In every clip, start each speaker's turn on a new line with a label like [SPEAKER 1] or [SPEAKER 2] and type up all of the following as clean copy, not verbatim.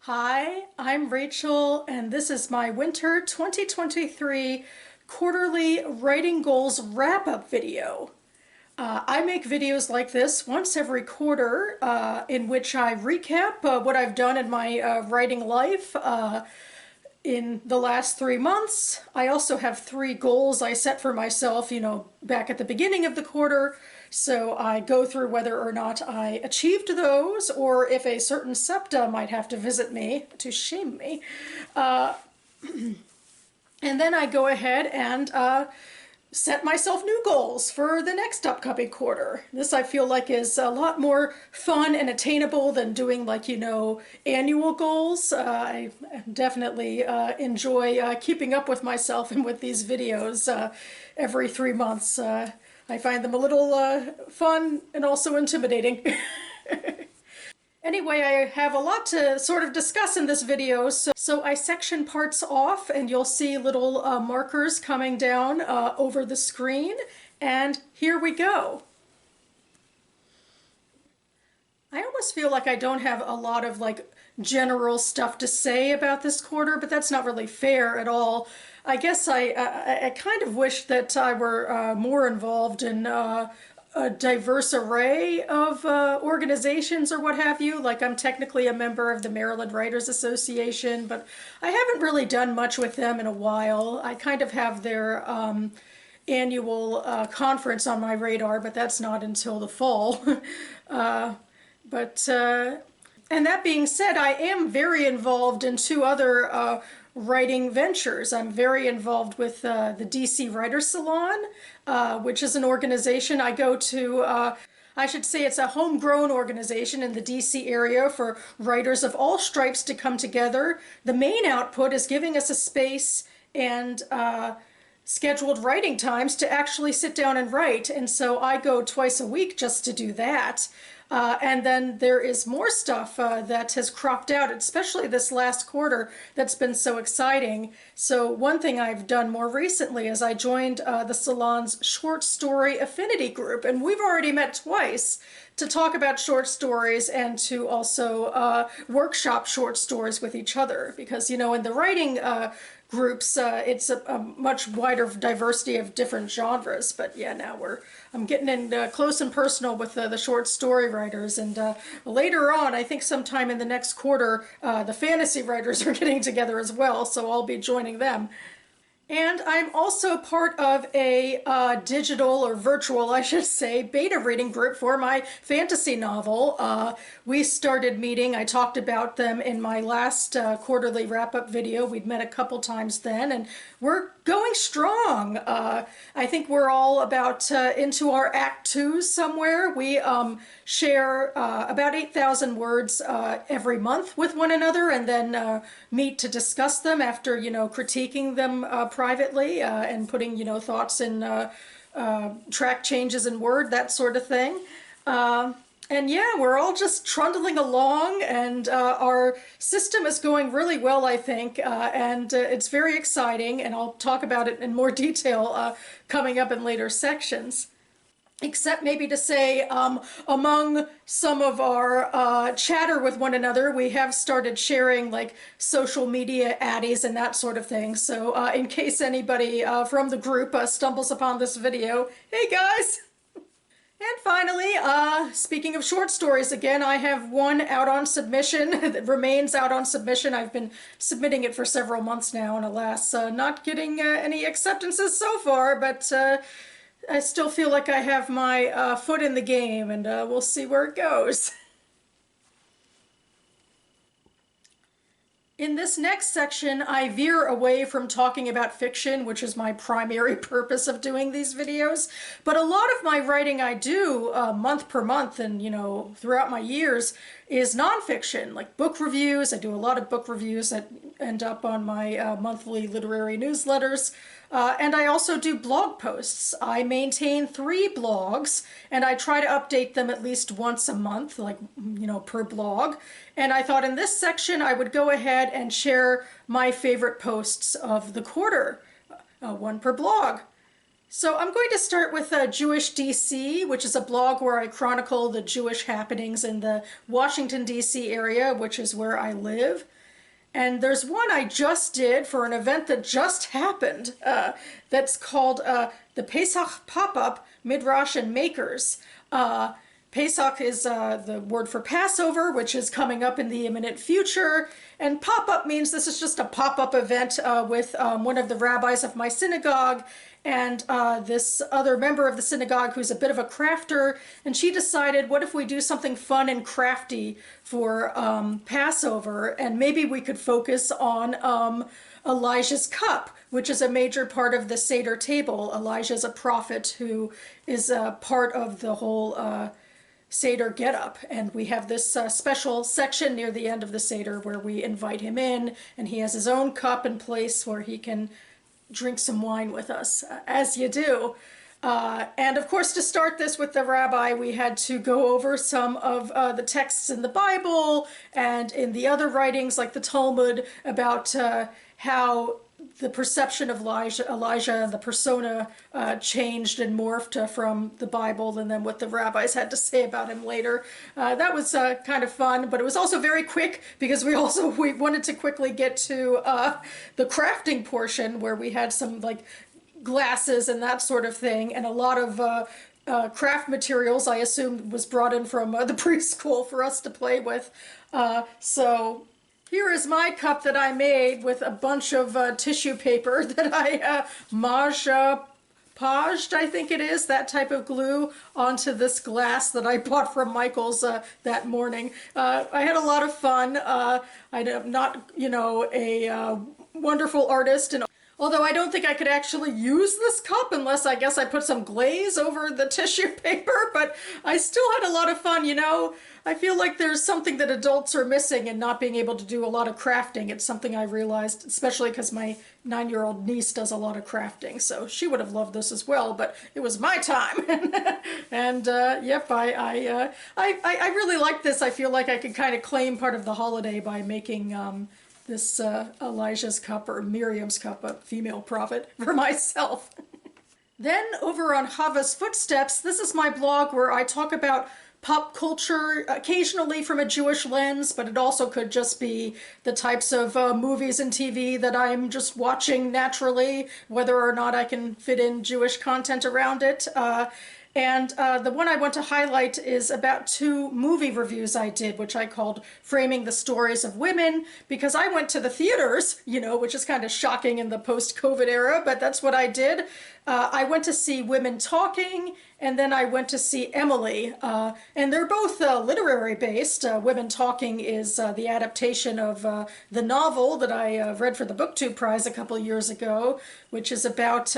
[SPEAKER 1] Hi, I'm Rachel, and this is my Winter 2023 quarterly writing goals wrap-up video. I make videos like this once every quarter in which I recap what I've done in my writing life in the last 3 months. I also have 3 goals I set for myself, back at the beginning of the quarter. So I go through whether or not I achieved those, or if a certain SEPTA might have to visit me to shame me. And then I go ahead and set myself new goals for the next upcoming quarter. This I feel like is a lot more fun and attainable than doing annual goals. I definitely enjoy keeping up with myself and with these videos every 3 months. I find them a little fun and also intimidating. Anyway, I have a lot to sort of discuss in this video, so I section parts off and you'll see little markers coming down over the screen, and here we go. I almost feel like I don't have a lot of general stuff to say about this quarter, but that's not really fair at all. I guess I kind of wish that I were more involved in a diverse array of organizations or what have you. Like, I'm technically a member of the Maryland Writers Association, but I haven't really done much with them in a while. I kind of have their annual conference on my radar, but that's not until the fall. And that being said, I am very involved in 2 other writing ventures. I'm very involved with the DC Writers Salon, which is an organization I go to. I should say it's a homegrown organization in the DC area for writers of all stripes to come together. The main output is giving us a space and scheduled writing times to actually sit down and write. And so I go twice a week just to do that. And then there is more stuff that has cropped out, especially this last quarter, that's been so exciting. So one thing I've done more recently is I joined the Salon's short story affinity group, and we've already met twice to talk about short stories and to also workshop short stories with each other, because, in the writing groups, it's a much wider diversity of different genres. But yeah, now I'm getting in close and personal with the short story writers, and later on, I think sometime in the next quarter, the fantasy writers are getting together as well, so I'll be joining them. And I'm also part of a digital, or virtual, I should say, beta reading group for my fantasy novel. We started meeting, I talked about them in my last quarterly wrap-up video. We'd met a couple times then, and we're going strong. I think we're all about into our Act 2 somewhere. We share about 8,000 words every month with one another, and then meet to discuss them after, critiquing them privately and putting, thoughts in track changes in Word, that sort of thing. And yeah, we're all just trundling along, and our system is going really well, I think, and it's very exciting, and I'll talk about it in more detail coming up in later sections. Except maybe to say, among some of our chatter with one another, we have started sharing social media addies and that sort of thing. So in case anybody from the group stumbles upon this video, hey guys! And finally, speaking of short stories again, I have one out on submission that remains out on submission. I've been submitting it for several months now, and alas, not getting any acceptances so far, but I still feel like I have my foot in the game, and we'll see where it goes. In this next section, I veer away from talking about fiction, which is my primary purpose of doing these videos. But a lot of my writing I do month per month and, throughout my years is nonfiction, like book reviews. I do a lot of book reviews that end up on my monthly literary newsletters. And I also do blog posts. I maintain 3 blogs, and I try to update them at least once a month, per blog. And I thought in this section I would go ahead and share my favorite posts of the quarter, one per blog. So I'm going to start with Jewish DC, which is a blog where I chronicle the Jewish happenings in the Washington, DC area, which is where I live. And there's one I just did for an event that just happened that's called the Pesach Pop-Up Midrash and Makers. Pesach is the word for Passover, which is coming up in the imminent future. And pop-up means this is just a pop-up event with one of the rabbis of my synagogue and this other member of the synagogue who's a bit of a crafter. And she decided, what if we do something fun and crafty for Passover? And maybe we could focus on Elijah's cup, which is a major part of the Seder table. Elijah is a prophet who is a part of the whole Seder getup, and we have this special section near the end of the Seder where we invite him in, and he has his own cup and place where he can drink some wine with us, as you do. And of course, to start this with the rabbi, we had to go over some of the texts in the Bible and in the other writings like the Talmud about how the perception of Elijah and the persona changed and morphed from the Bible, and then what the rabbis had to say about him later. That was kind of fun, but it was also very quick because we wanted to quickly get to the crafting portion where we had some like glasses and that sort of thing, and a lot of craft materials I assumed was brought in from the preschool for us to play with. So here is my cup that I made with a bunch of tissue paper that I paged, I think it is, that type of glue onto this glass that I bought from Michael's that morning. I had a lot of fun. I'm not, a wonderful artist, and although I don't think I could actually use this cup unless I guess I put some glaze over the tissue paper, but I still had a lot of fun, I feel like there's something that adults are missing in not being able to do a lot of crafting. It's something I realized, especially because my 9-year-old niece does a lot of crafting, so she would have loved this as well, but it was my time. And yep, I really like this. I feel like I could kind of claim part of the holiday by making this Elijah's cup, or Miriam's cup, a female prophet, for myself. Then over on Hava's Footsteps, this is my blog where I talk about pop culture, occasionally from a Jewish lens, but it also could just be the types of movies and TV that I'm just watching naturally, whether or not I can fit in Jewish content around it. And the one I want to highlight is about 2 movie reviews I did, which I called Framing the Stories of Women, because I went to the theaters, which is kind of shocking in the post-COVID era, but that's what I did. I went to see Women Talking, and then I went to see Emily, and they're both literary based. Women Talking is the adaptation of the novel that I read for the BookTube Prize a couple years ago, which is about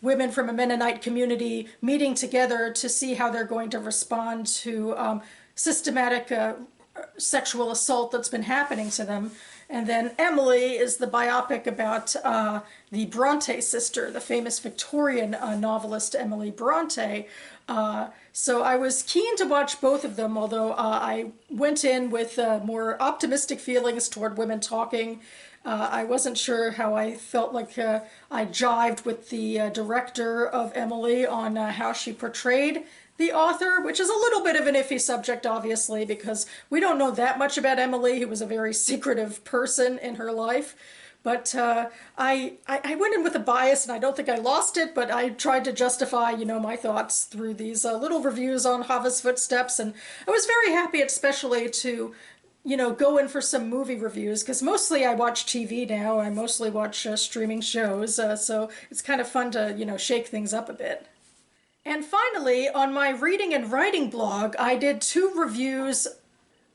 [SPEAKER 1] women from a Mennonite community meeting together to see how they're going to respond to systematic sexual assault that's been happening to them. And then Emily is the biopic about the Bronte sister, the famous Victorian novelist Emily Bronte. So I was keen to watch both of them, although I went in with more optimistic feelings toward Women Talking. I wasn't sure how I felt like I jived with the director of Emily on how she portrayed the author, which is a little bit of an iffy subject, obviously, because we don't know that much about Emily, who was a very secretive person in her life. But I went in with a bias, and I don't think I lost it, but I tried to justify, my thoughts through these little reviews on Hava's Footsteps, and I was very happy, especially to go in for some movie reviews, because mostly I watch TV now. I mostly watch streaming shows, so it's kind of fun to, shake things up a bit. And finally, on my reading and writing blog, I did 2 reviews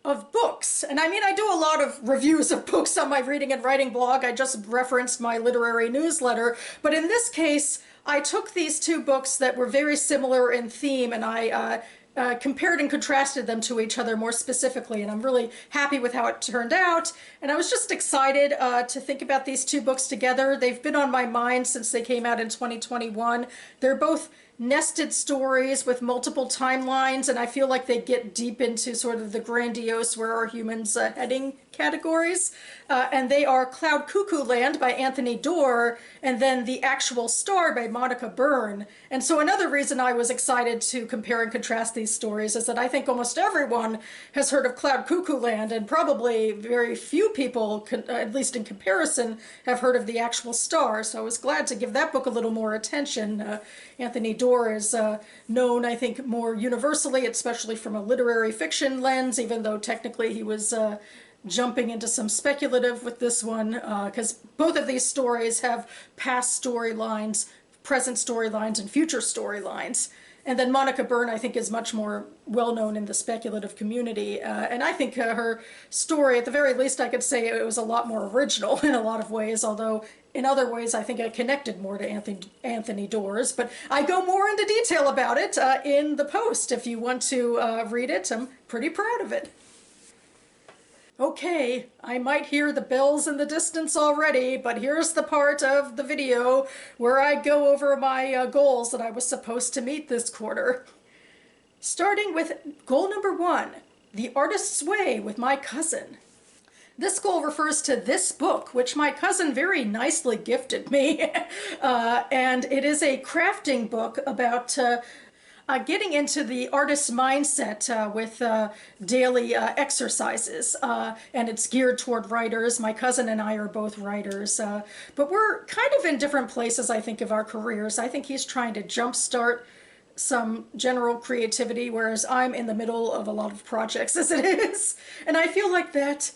[SPEAKER 1] of books. And I mean, I do a lot of reviews of books on my reading and writing blog. I just referenced my literary newsletter. But in this case, I took these 2 books that were very similar in theme, and I compared and contrasted them to each other more specifically, and I'm really happy with how it turned out. And I was just excited to think about these 2 books together. They've been on my mind since they came out in 2021. They're both nested stories with multiple timelines, and I feel like they get deep into sort of the grandiose "where are humans heading" categories. And they are Cloud Cuckoo Land by Anthony Doerr, and then The Actual Star by Monica Byrne. And so another reason I was excited to compare and contrast these stories is that I think almost everyone has heard of Cloud Cuckoo Land, and probably very few people, at least in comparison, have heard of The Actual Star. So I was glad to give that book a little more attention. Anthony Doerr is known, I think, more universally, especially from a literary fiction lens, even though technically he was jumping into some speculative with this one, because both of these stories have past storylines, present storylines, and future storylines. And then Monica Byrne, I think, is much more well-known in the speculative community. And I think her story, at the very least, I could say it was a lot more original in a lot of ways, although in other ways I think I connected more to Anthony Doerr's. But I go more into detail about it in the post if you want to read it. I'm pretty proud of it. Okay, I might hear the bells in the distance already, but here's the part of the video where I go over my goals that I was supposed to meet this quarter. Starting with goal number 1, The Artist's Way with my cousin. This goal refers to this book, which my cousin very nicely gifted me, and it is a crafting book about getting into the artist's mindset with daily exercises, and it's geared toward writers. My cousin and I are both writers, but we're kind of in different places, I think, of our careers. I think he's trying to jumpstart some general creativity, whereas I'm in the middle of a lot of projects as it is. And I feel like that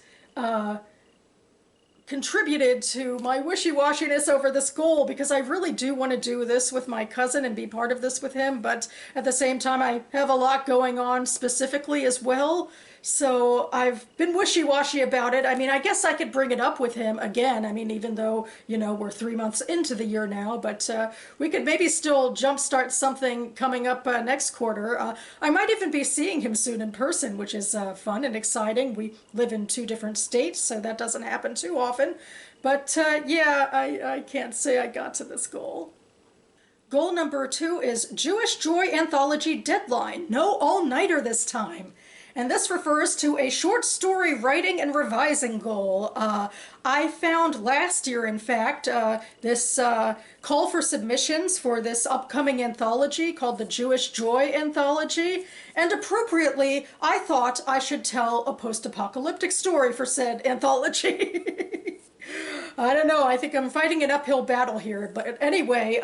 [SPEAKER 1] contributed to my wishy-washiness over this goal, because I really do want to do this with my cousin and be part of this with him, but at the same time I have a lot going on specifically as well. So I've been wishy-washy about it. I mean, I guess I could bring it up with him again. I mean, even though, you know, we're 3 months into the year now, but we could maybe still jumpstart something coming up next quarter. I might even be seeing him soon in person, which is fun and exciting. We live in 2 different states, so that doesn't happen too often. But yeah, I can't say I got to this goal. Goal number 2 is Jewish Joy Anthology Deadline. No all-nighter this time. And this refers to a short story writing and revising goal. I found last year, in fact, this call for submissions for this upcoming anthology called the Jewish Joy Anthology. And appropriately, I thought I should tell a post-apocalyptic story for said anthology. I don't know, I think I'm fighting an uphill battle here, but anyway,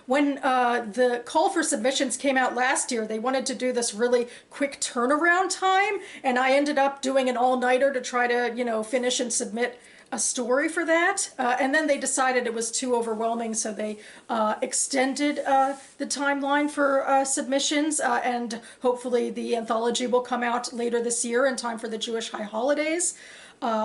[SPEAKER 1] when the call for submissions came out last year, they wanted to do this really quick turnaround time, and I ended up doing an all-nighter to try to, you know, finish and submit a story for that, and then they decided it was too overwhelming, so they extended the timeline for submissions, and hopefully the anthology will come out later this year in time for the Jewish high holidays.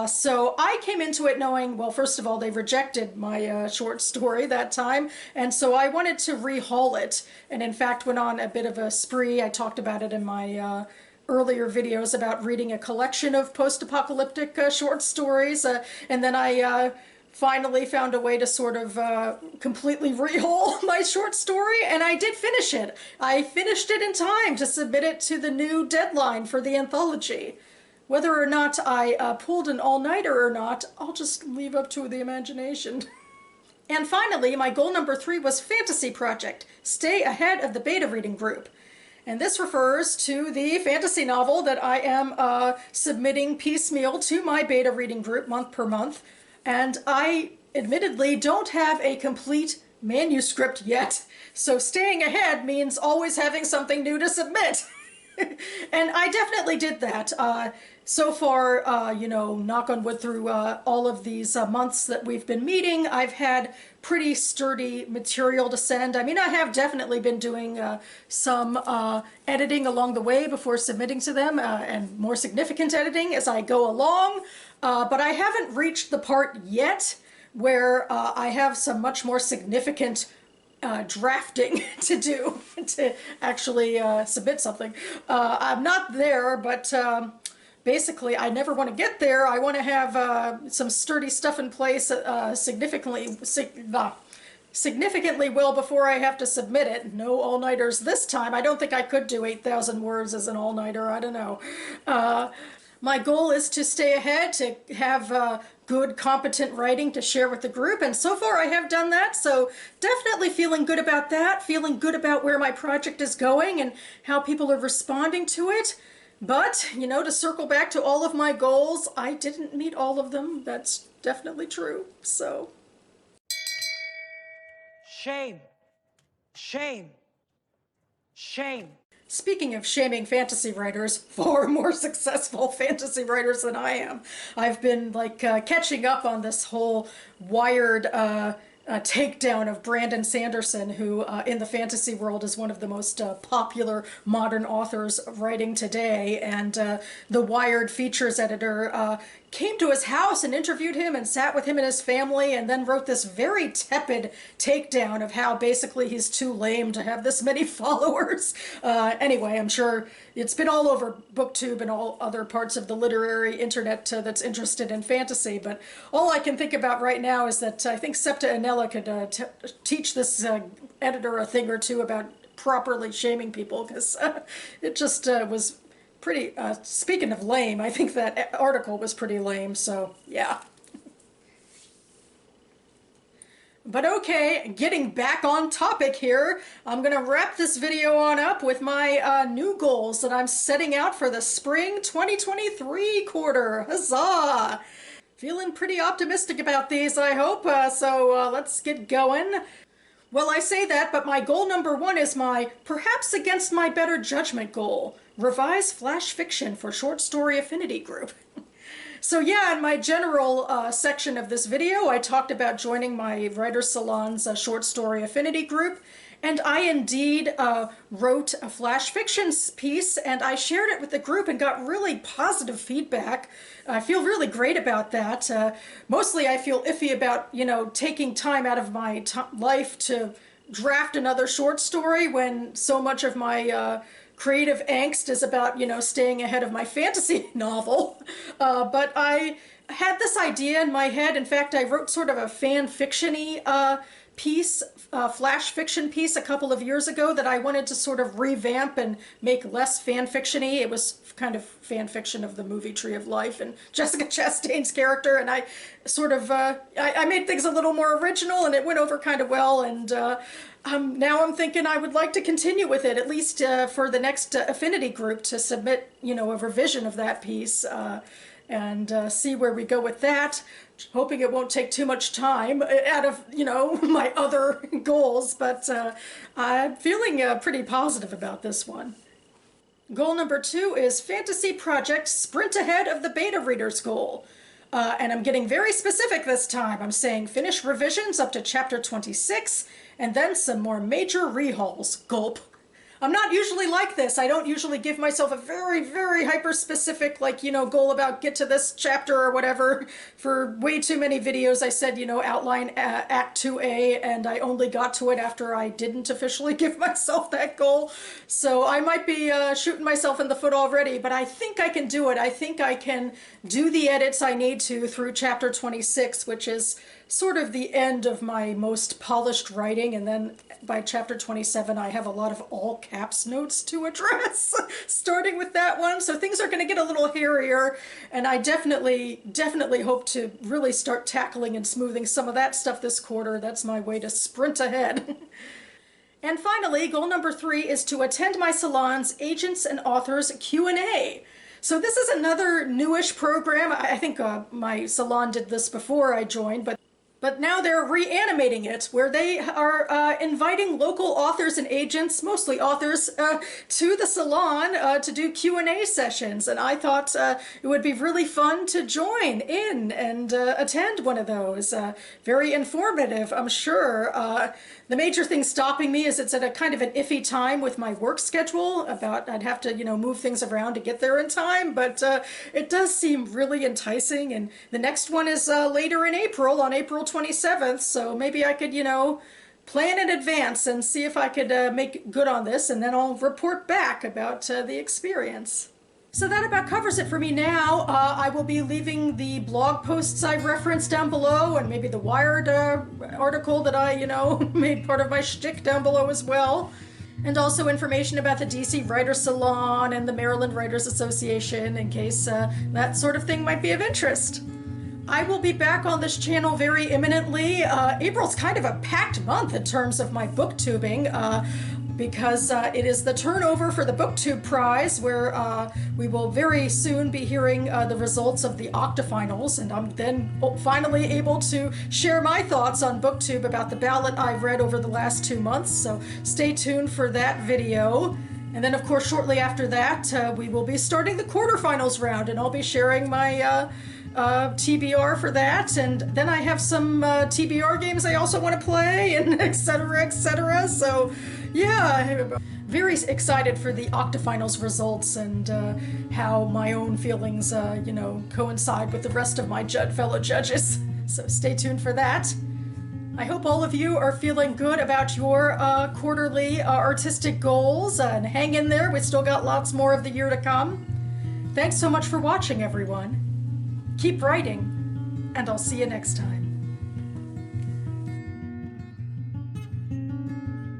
[SPEAKER 1] So I came into it knowing, well, first of all, they rejected my short story that time, and so I wanted to rehaul it, and in fact went on a bit of a spree. I talked about it in my earlier videos about reading a collection of post-apocalyptic short stories, and then I finally found a way to sort of completely rehaul my short story, and I did finish it. I finished it in time to submit it to the new deadline for the anthology. Whether or not I pulled an all-nighter or not, I'll just leave up to the imagination. And finally, my goal number 3 was Fantasy Project. Stay ahead of the beta reading group. And this refers to the fantasy novel that I am submitting piecemeal to my beta reading group month per month. And I admittedly don't have a complete manuscript yet. So staying ahead means always having something new to submit. And I definitely did that. So far, you know, knock on wood, through all of these months that we've been meeting, I've had pretty sturdy material to send. I mean, I have definitely been doing some editing along the way before submitting to them, and more significant editing as I go along, but I haven't reached the part yet where I have some much more significant drafting to do to actually submit something. I'm not there, but basically I never want to get there. significantly well before I have to submit it. No all-nighters this time. I don't think I could do 8,000 words as an all-nighter. I don't know. My goal is to stay ahead, to have good, competent writing to share with the group, and so far I have done that, so definitely feeling good about that, feeling good about where my project is going and how people are responding to it. But, you know, to circle back to all of my goals, I didn't meet all of them. That's definitely true, so.
[SPEAKER 2] Shame. Shame. Shame.
[SPEAKER 1] Speaking of shaming fantasy writers, far more successful fantasy writers than I am. I've been like catching up on this whole Wired takedown of Brandon Sanderson, who in the fantasy world is one of the most popular modern authors writing today. And the Wired features editor came to his house and interviewed him and sat with him and his family, and then wrote this very tepid takedown of how basically he's too lame to have this many followers. Anyway, I'm sure it's been all over BookTube and all other parts of the literary internet that's interested in fantasy, but all I can think about right now is that I think Septa Anella could teach this editor a thing or two about properly shaming people, because it just was pretty, speaking of lame, I think that article was pretty lame, so yeah. But okay, getting back on topic here, I'm gonna wrap this video on up with my new goals that I'm setting out for the spring 2023 quarter. Huzzah! Feeling pretty optimistic about these, I hope, so let's get going. Well, I say that, but my goal number 1 is my perhaps against my better judgment goal. Revise flash fiction for short story affinity group. So yeah, in my general section of this video, I talked about joining my Writers Salon's short story affinity group, and I indeed wrote a flash fiction piece, and I shared it with the group and got really positive feedback. I feel really great about that. Mostly I feel iffy about, you know, taking time out of my life to draft another short story when so much of my creative angst is about, you know, staying ahead of my fantasy novel. But I had this idea in my head. In fact, I wrote sort of a fan fiction-y piece, flash fiction piece a couple of years ago that I wanted to sort of revamp and make less fan fiction-y. It was kind of fan fiction of the movie Tree of Life and Jessica Chastain's character, and I sort of, I made things a little more original, and it went over kind of well, and now I'm thinking I would like to continue with it, at least for the next affinity group, to submit, you know, a revision of that piece, and see where we go with that. Hoping it won't take too much time out of, you know, my other goals, but I'm feeling pretty positive about this one. Goal number 2 is Fantasy Project Sprint Ahead of the Beta Reader's Goal. And I'm getting very specific this time. I'm saying finish revisions up to chapter 26, and then some more major rehauls. Gulp. I'm not usually like this. I don't usually give myself a very, very hyper-specific, like, you know, goal about get to this chapter or whatever. For way too many videos I said, you know, outline Act 2A, and I only got to it after I didn't officially give myself that goal. So I might be shooting myself in the foot already, but I think I can do it. I think I can do the edits I need to through chapter 26, which is sort of the end of my most polished writing, and then by chapter 27 I have a lot of all caps notes to address, starting with that one, so things are going to get a little hairier, and I definitely hope to really start tackling and smoothing some of that stuff this quarter. That's my way to sprint ahead. And finally, goal number 3 is to attend my salon's Agents and Authors Q&A. So this is another newish program. I think my salon did this before I joined, but now they're reanimating it, where they are inviting local authors and agents, mostly authors, to the salon to do Q&A sessions. And I thought it would be really fun to join in and attend one of those. Very informative, I'm sure. The major thing stopping me is it's at a kind of an iffy time with my work schedule. I'd have to, you know, move things around to get there in time, but it does seem really enticing. And the next one is later in April, on April 27th, so maybe I could, you know, plan in advance and see if I could make good on this, and then I'll report back about the experience. So that about covers it for me now. I will be leaving the blog posts I referenced down below, and maybe the Wired article that I, made part of my shtick down below as well. And also information about the DC Writers Salon and the Maryland Writers Association in case that sort of thing might be of interest. I will be back on this channel very imminently. April's kind of a packed month in terms of my booktubing. Because it is the turnover for the BookTube Prize, where we will very soon be hearing the results of the octafinals, and I'm then finally able to share my thoughts on BookTube about the ballot I've read over the last 2 months, so stay tuned for that video. And then, of course, shortly after that, we will be starting the quarterfinals round, and I'll be sharing my TBR for that, and then I have some TBR games I also want to play, and etc. So yeah, very excited for the octafinals results and how my own feelings coincide with the rest of my fellow judges. So stay tuned for that. I hope all of you are feeling good about your quarterly artistic goals, and hang in there, we still got lots more of the year to come. Thanks so much for watching, everyone. Keep writing, and I'll see you next time.